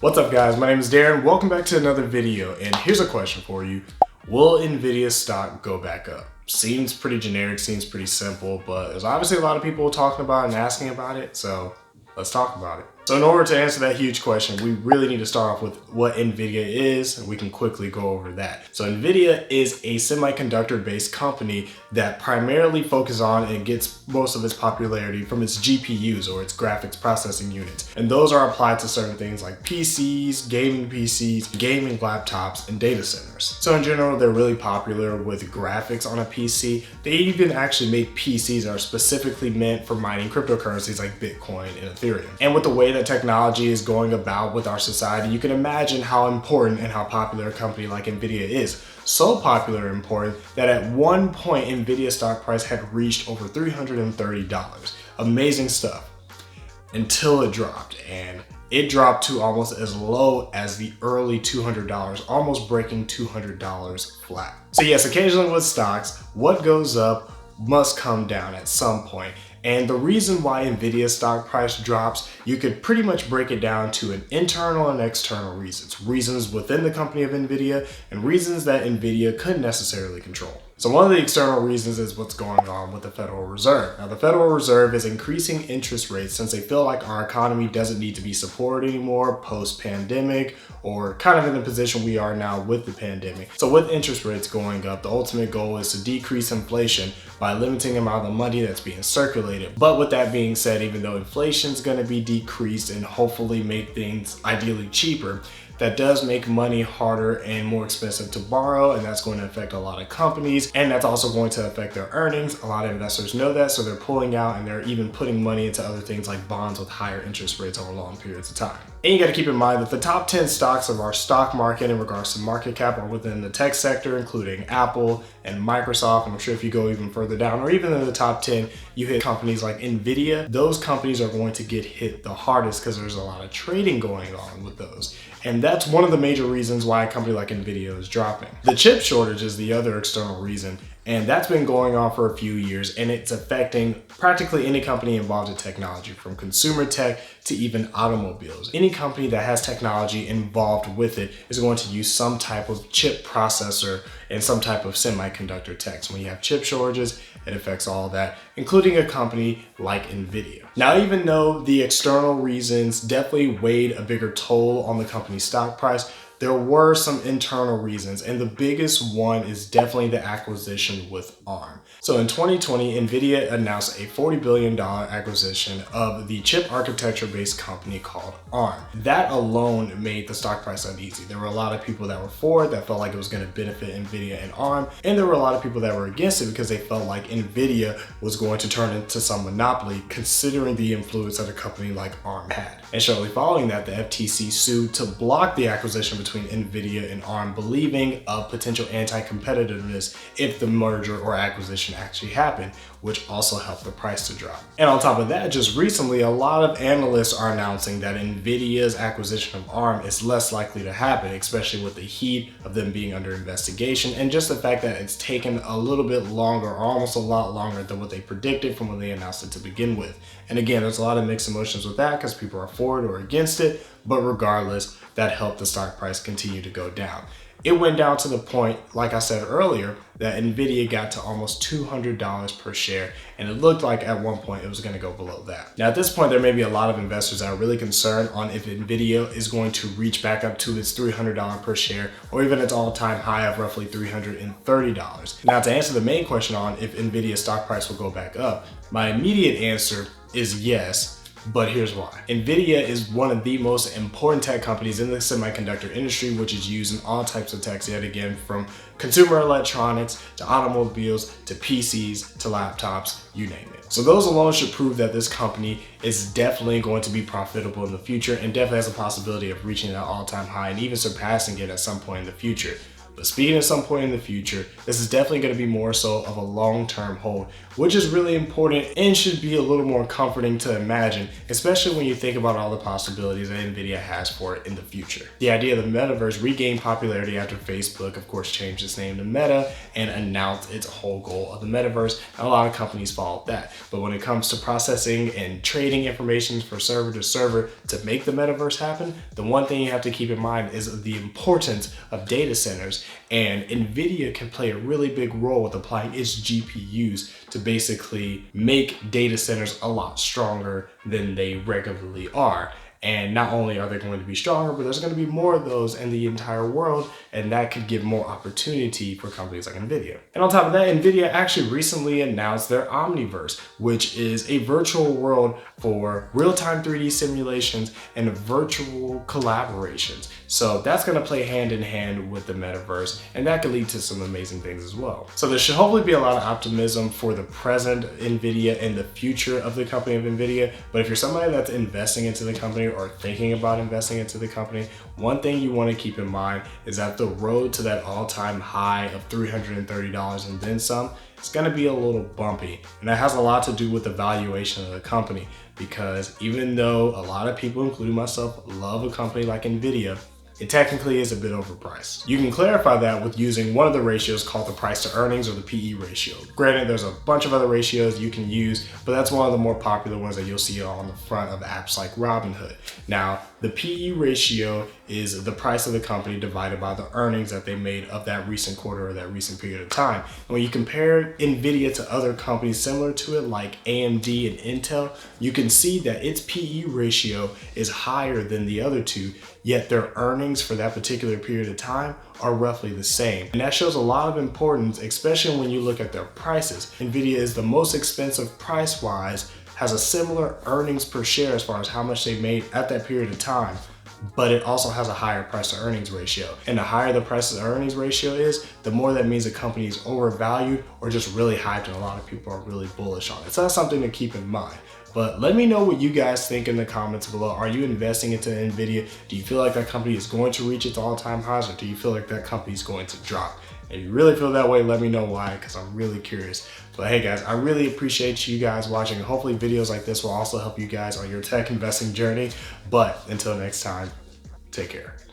What's up guys, my name is Darren. Welcome back to another video, and here's a question for you. Will Nvidia stock go back up? Seems pretty generic, seems pretty simple, but there's obviously a lot of people talking about it and asking about it, so let's talk about it. So in order to answer that huge question, we really need to start off with what Nvidia is, and we can quickly go over that. So Nvidia is a semiconductor-based company that primarily focuses on and gets most of its popularity from its GPUs, or its graphics processing units. And those are applied to certain things like PCs, gaming laptops, and data centers. So in general, they're really popular with graphics on a PC. They even actually make PCs that are specifically meant for mining cryptocurrencies like Bitcoin and Ethereum. And with the way that technology is going about with our society, you can imagine how important and how popular a company like Nvidia is. So popular and important that at one point Nvidia stock price had reached over $330. Amazing stuff. Until it dropped, and it dropped to almost as low as the early $200, almost breaking $200 flat. So yes, occasionally with stocks, what goes up must come down at some point. And the reason why Nvidia's stock price drops, you could pretty much break it down to an internal and external reasons. Reasons within the company of Nvidia and reasons that Nvidia couldn't necessarily control. So one of the external reasons is what's going on with the Federal Reserve. Now the Federal Reserve is increasing interest rates since they feel like our economy doesn't need to be supported anymore post-pandemic, or kind of in the position we are now with the pandemic. So with interest rates going up, the ultimate goal is to decrease inflation by limiting the amount of money that's being circulated. But with that being said, even though inflation is going to be decreased and hopefully make things ideally cheaper, that does make money harder and more expensive to borrow, and that's going to affect a lot of companies, and that's also going to affect their earnings. A lot of investors know that, so they're pulling out and they're even putting money into other things like bonds with higher interest rates over long periods of time. And you got to keep in mind that the top 10 stocks of our stock market in regards to market cap are within the tech sector, including Apple and Microsoft. And I'm sure if you go even further down, or even in the top 10, you hit companies like Nvidia. Those companies are going to get hit the hardest because there's a lot of trading going on with those. And that's one of the major reasons why a company like Nvidia is dropping. The chip shortage is the other external reason, and that's been going on for a few years, and it's affecting practically any company involved in technology, from consumer tech to even automobiles. Any company that has technology involved with it is going to use some type of chip processor and some type of semiconductor tech. So when you have chip shortages, it affects all that, including a company like Nvidia. Now, even though the external reasons definitely weighed a bigger toll on the company's stock price, there were some internal reasons, and the biggest one is definitely the acquisition with ARM. So in 2020, Nvidia announced a $40 billion acquisition of the chip architecture-based company called ARM. That alone made the stock price uneasy. There were a lot of people that were for it, that felt like it was going to benefit Nvidia and ARM, and there were a lot of people that were against it because they felt like Nvidia was going to turn into some monopoly, considering the influence that a company like ARM had. And shortly following that, the FTC sued to block the acquisition between Nvidia and ARM, believing of potential anti-competitiveness if the merger or acquisition actually happened, which also helped the price to drop. And on top of that, just recently, a lot of analysts are announcing that Nvidia's acquisition of ARM is less likely to happen, especially with the heat of them being under investigation, and just the fact that it's taken a little bit longer, or almost a lot longer than what they predicted from when they announced it to begin with. And again, there's a lot of mixed emotions with that because people are for it or against it, but regardless, that helped the stock price continue to go down. It went down to the point, like I said earlier, that Nvidia got to almost $200 per share, and it looked like at one point it was going to go below that. Now at this point, there may be a lot of investors that are really concerned on if Nvidia is going to reach back up to its $300 per share, or even its all-time high of roughly $330. Now to answer the main question on if Nvidia's stock price will go back up, my immediate answer is yes. But here's why. Nvidia is one of the most important tech companies in the semiconductor industry, which is used in all types of techs, yet again, from consumer electronics to automobiles to PCs to laptops, you name it. So those alone should prove that this company is definitely going to be profitable in the future, and definitely has a possibility of reaching that all-time high and even surpassing it at some point in the future. But speaking at some point in the future, this is definitely going to be more so of a long-term hold, which is really important and should be a little more comforting to imagine, especially when you think about all the possibilities that Nvidia has for it in the future. The idea of the metaverse regained popularity after Facebook, of course, changed its name to Meta and announced its whole goal of the metaverse, and a lot of companies followed that. But when it comes to processing and trading information for server to server to make the metaverse happen, the one thing you have to keep in mind is the importance of data centers, and Nvidia can play a really big role with applying its GPUs to basically make data centers a lot stronger than they regularly are. And not only are they going to be stronger, but there's going to be more of those in the entire world, and that could give more opportunity for companies like Nvidia. And on top of that, Nvidia actually recently announced their Omniverse, which is a virtual world for real-time 3D simulations and virtual collaborations. So that's going to play hand in hand with the metaverse, and that could lead to some amazing things as well. So there should hopefully be a lot of optimism for the present Nvidia and the future of the company of Nvidia. But if you're somebody that's investing into the company or thinking about investing into the company, one thing you want to keep in mind is that the road to that all-time high of $330 and then some, it's going to be a little bumpy. And that has a lot to do with the valuation of the company, because even though a lot of people, including myself, love a company like Nvidia, it technically is a bit overpriced. You can clarify that with using one of the ratios called the price to earnings, or the PE ratio. Granted, there's a bunch of other ratios you can use, but that's one of the more popular ones that you'll see on the front of apps like Robinhood. Now, the PE ratio is the price of the company divided by the earnings that they made of that recent quarter or that recent period of time. And when you compare Nvidia to other companies similar to it like AMD and Intel, you can see that its PE ratio is higher than the other two, yet their earnings for that particular period of time are roughly the same. And that shows a lot of importance, especially when you look at their prices. Nvidia is the most expensive price-wise, has a similar earnings per share as far as how much they made at that period of time, but it also has a higher price to earnings ratio. And the higher the price to earnings ratio is, the more that means the company is overvalued or just really hyped, and a lot of people are really bullish on it. So that's something to keep in mind. But let me know what you guys think in the comments below. Are you investing into Nvidia? Do you feel like that company is going to reach its all-time highs, or do you feel like that company is going to drop? If you really feel that way, let me know why, because I'm really curious. But hey guys, I really appreciate you guys watching. Hopefully videos like this will also help you guys on your tech investing journey. But until next time, take care.